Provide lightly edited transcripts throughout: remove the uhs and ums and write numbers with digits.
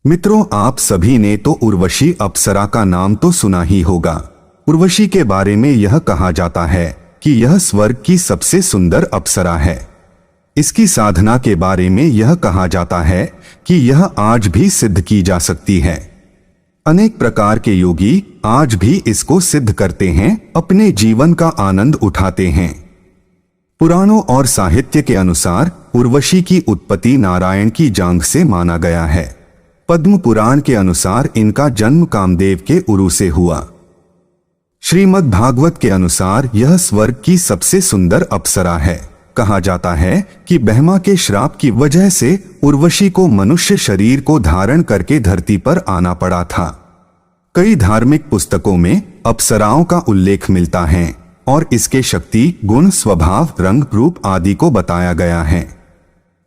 मित्रों, आप सभी ने तो उर्वशी अप्सरा का नाम तो सुना ही होगा। उर्वशी के बारे में यह कहा जाता है कि यह स्वर्ग की सबसे सुंदर अप्सरा है। इसकी साधना के बारे में यह कहा जाता है कि यह आज भी सिद्ध की जा सकती है। अनेक प्रकार के योगी आज भी इसको सिद्ध करते हैं, अपने जीवन का आनंद उठाते हैं। पुराणों और साहित्य के अनुसार उर्वशी की उत्पत्ति नारायण की जांघ से माना गया है। पद्म पुराण के अनुसार इनका जन्म कामदेव के उरु से हुआ। श्रीमद् भागवत के अनुसार यह स्वर्ग की सबसे सुंदर अप्सरा है। कहा जाता है कि ब्रह्मा के श्राप की वजह से उर्वशी को मनुष्य शरीर को धारण करके धरती पर आना पड़ा था। कई धार्मिक पुस्तकों में अप्सराओं का उल्लेख मिलता है और इसके शक्ति, गुण, स्वभाव, रंग, रूप आदि को बताया गया है।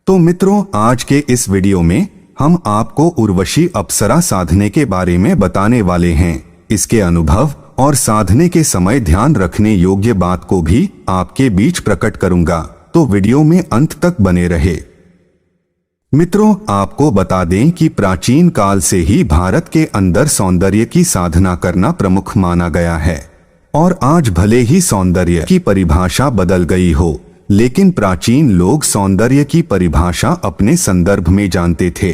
तो मित्रों, आज के इस वीडियो में हम आपको उर्वशी अप्सरा साधने के बारे में बताने वाले हैं। इसके अनुभव और साधने के समय ध्यान रखने योग्य बात को भी आपके बीच प्रकट करूंगा, तो वीडियो में अंत तक बने रहे। मित्रों, आपको बता दें कि प्राचीन काल से ही भारत के अंदर सौंदर्य की साधना करना प्रमुख माना गया है। और आज भले ही सौंदर्य की परिभाषा बदल गई हो, लेकिन प्राचीन लोग सौंदर्य की परिभाषा अपने संदर्भ में जानते थे।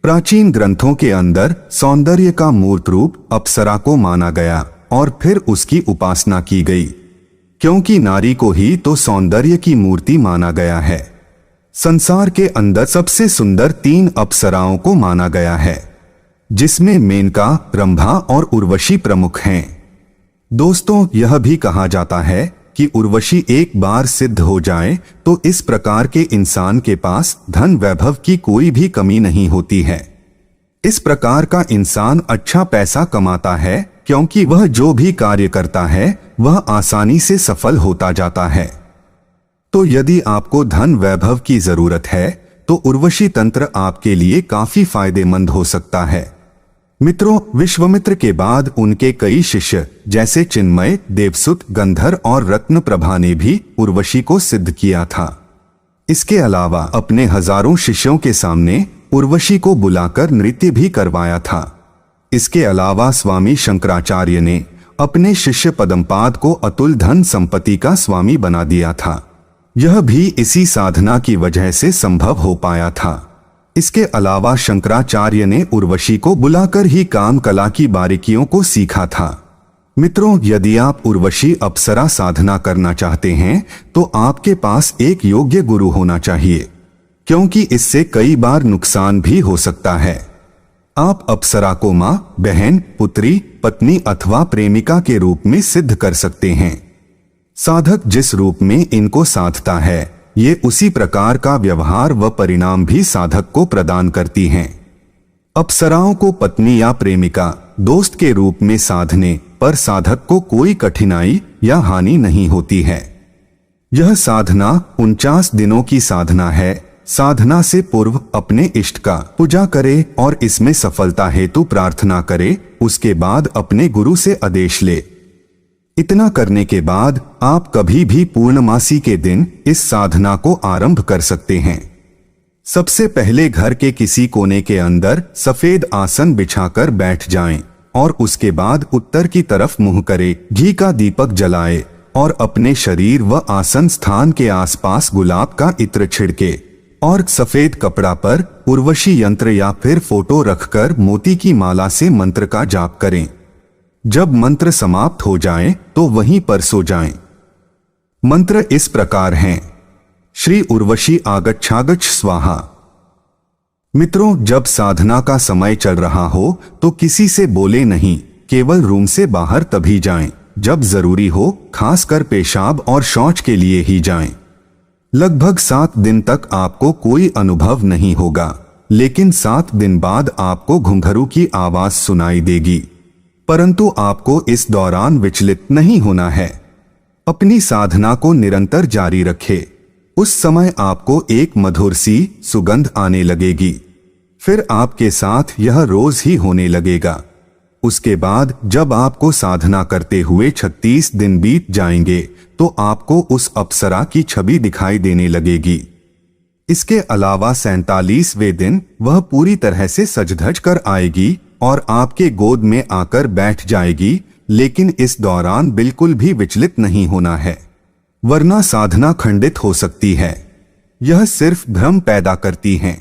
प्राचीन ग्रंथों के अंदर सौंदर्य का मूर्त रूप अप्सरा को माना गया और फिर उसकी उपासना की गई, क्योंकि नारी को ही तो सौंदर्य की मूर्ति माना गया है। संसार के अंदर सबसे सुंदर 3 अप्सराओं को माना गया है, जिसमें मेनका, रंभा और उर्वशी प्रमुख हैं। दोस्तों, यह भी कहा जाता है कि उर्वशी एक बार सिद्ध हो जाए तो इस प्रकार के इंसान के पास धन वैभव की कोई भी कमी नहीं होती है। इस प्रकार का इंसान अच्छा पैसा कमाता है, क्योंकि वह जो भी कार्य करता है वह आसानी से सफल होता जाता है। तो यदि आपको धन वैभव की जरूरत है तो उर्वशी तंत्र आपके लिए काफी फायदेमंद हो सकता है। मित्रों, विश्वामित्र के बाद उनके कई शिष्य जैसे चिन्मय, देवसुत, गंधर और रत्नप्रभा ने भी उर्वशी को सिद्ध किया था। इसके अलावा अपने हजारों शिष्यों के सामने उर्वशी को बुलाकर नृत्य भी करवाया था। इसके अलावा स्वामी शंकराचार्य ने अपने शिष्य पद्मपाद को अतुल धन संपत्ति का स्वामी बना दिया था। यह भी इसी साधना की वजह से संभव हो पाया था। इसके अलावा शंकराचार्य ने उर्वशी को बुलाकर ही काम कला की बारीकियों को सीखा था। मित्रों, यदि आप उर्वशी अप्सरा साधना करना चाहते हैं तो आपके पास एक योग्य गुरु होना चाहिए, क्योंकि इससे कई बार नुकसान भी हो सकता है। आप अप्सरा को मां, बहन, पुत्री, पत्नी अथवा प्रेमिका के रूप में सिद्ध कर सकते हैं। साधक जिस रूप में इनको साधता है, ये उसी प्रकार का व्यवहार व परिणाम भी साधक को प्रदान करती हैं। अप्सराओं को पत्नी या प्रेमिका, दोस्त के रूप में साधने पर साधक को कोई कठिनाई या हानि नहीं होती है। यह साधना 49 दिनों की साधना है। साधना से पूर्व अपने इष्ट का पूजा करे और इसमें सफलता हेतु प्रार्थना करे। उसके बाद अपने गुरु से आदेश ले। इतना करने के बाद आप कभी भी पूर्णमासी के दिन इस साधना को आरंभ कर सकते हैं। सबसे पहले घर के किसी कोने के अंदर सफेद आसन बिछाकर बैठ जाएं और उसके बाद उत्तर की तरफ मुंह करे, घी का दीपक जलाए और अपने शरीर व आसन स्थान के आसपास गुलाब का इत्र छिड़के और सफेद कपड़ा पर उर्वशी यंत्र या फिर फोटो रखकर मोती की माला से मंत्र का जाप करें। जब मंत्र समाप्त हो जाए तो वहीं पर सो जाएं। मंत्र इस प्रकार हैं: श्री उर्वशी आगच्छागच्छ स्वाहा। मित्रों, जब साधना का समय चल रहा हो तो किसी से बोले नहीं, केवल रूम से बाहर तभी जाएं। जब जरूरी हो, खासकर पेशाब और शौच के लिए ही जाएं। लगभग 7 दिन तक आपको कोई अनुभव नहीं होगा, लेकिन 7 दिन बाद आपको घुंघरू की आवाज सुनाई देगी, परंतु आपको इस दौरान विचलित नहीं होना है। अपनी साधना को निरंतर जारी रखें। उस समय आपको एक मधुर सी सुगंध आने लगेगी। फिर आपके साथ यह रोज ही होने लगेगा। उसके बाद जब आपको साधना करते हुए 36 दिन बीत जाएंगे तो आपको उस अप्सरा की छवि दिखाई देने लगेगी। इसके अलावा 47वें दिन वह पूरी तरह से सज धज कर आएगी और आपके गोद में आकर बैठ जाएगी, लेकिन इस दौरान बिल्कुल भी विचलित नहीं होना है, वरना साधना खंडित हो सकती है। यह सिर्फ भ्रम पैदा करती है।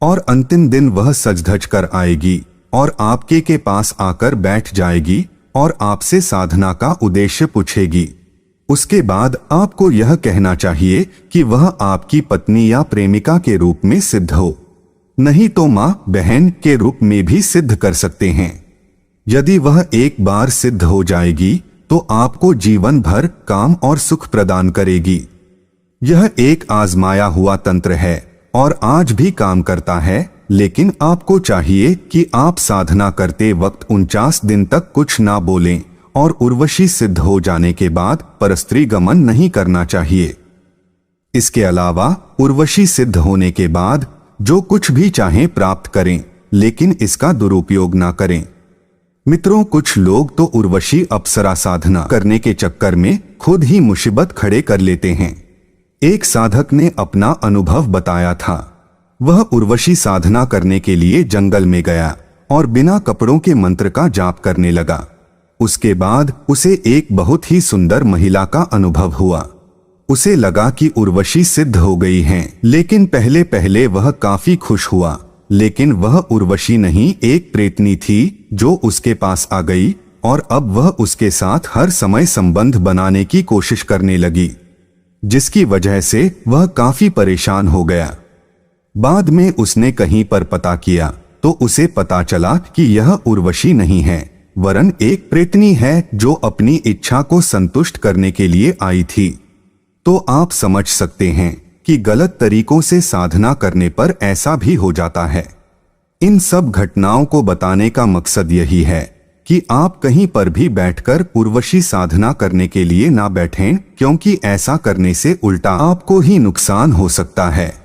और अंतिम दिन वह सज धज कर आएगी और आपके के पास आकर बैठ जाएगी और आपसे साधना का उद्देश्य पूछेगी। उसके बाद आपको यह कहना चाहिए कि वह आपकी पत्नी या प्रेमिका के रूप में सिद्ध हो, नहीं तो मां बहन के रूप में भी सिद्ध कर सकते हैं। यदि वह एक बार सिद्ध हो जाएगी तो आपको जीवन भर काम और सुख प्रदान करेगी। यह एक आजमाया हुआ तंत्र है और आज भी काम करता है, लेकिन आपको चाहिए कि आप साधना करते वक्त 49 दिन तक कुछ ना बोलें और उर्वशी सिद्ध हो जाने के बाद परस्त्री गमन नहीं करना चाहिए। इसके अलावा उर्वशी सिद्ध होने के बाद जो कुछ भी चाहें प्राप्त करें, लेकिन इसका दुरुपयोग ना करें। मित्रों, कुछ लोग तो उर्वशी अप्सरा साधना करने के चक्कर में खुद ही मुसीबत खड़े कर लेते हैं। एक साधक ने अपना अनुभव बताया था। वह उर्वशी साधना करने के लिए जंगल में गया और बिना कपड़ों के मंत्र का जाप करने लगा। उसके बाद उसे एक बहुत ही सुंदर महिला का अनुभव हुआ। उसे लगा कि उर्वशी सिद्ध हो गई हैं, लेकिन पहले पहले वह काफी खुश हुआ। लेकिन वह उर्वशी नहीं, एक प्रेतनी थी जो उसके पास आ गई और अब वह उसके साथ हर समय संबंध बनाने की कोशिश करने लगी, जिसकी वजह से वह काफी परेशान हो गया। बाद में उसने कहीं पर पता किया तो उसे पता चला कि यह उर्वशी नहीं है, वरन एक प्रेतनी है जो अपनी इच्छा को संतुष्ट करने के लिए आई थी। तो आप समझ सकते हैं कि गलत तरीकों से साधना करने पर ऐसा भी हो जाता है। इन सब घटनाओं को बताने का मकसद यही है कि आप कहीं पर भी बैठकर उर्वशी साधना करने के लिए ना बैठें, क्योंकि ऐसा करने से उल्टा आपको ही नुकसान हो सकता है।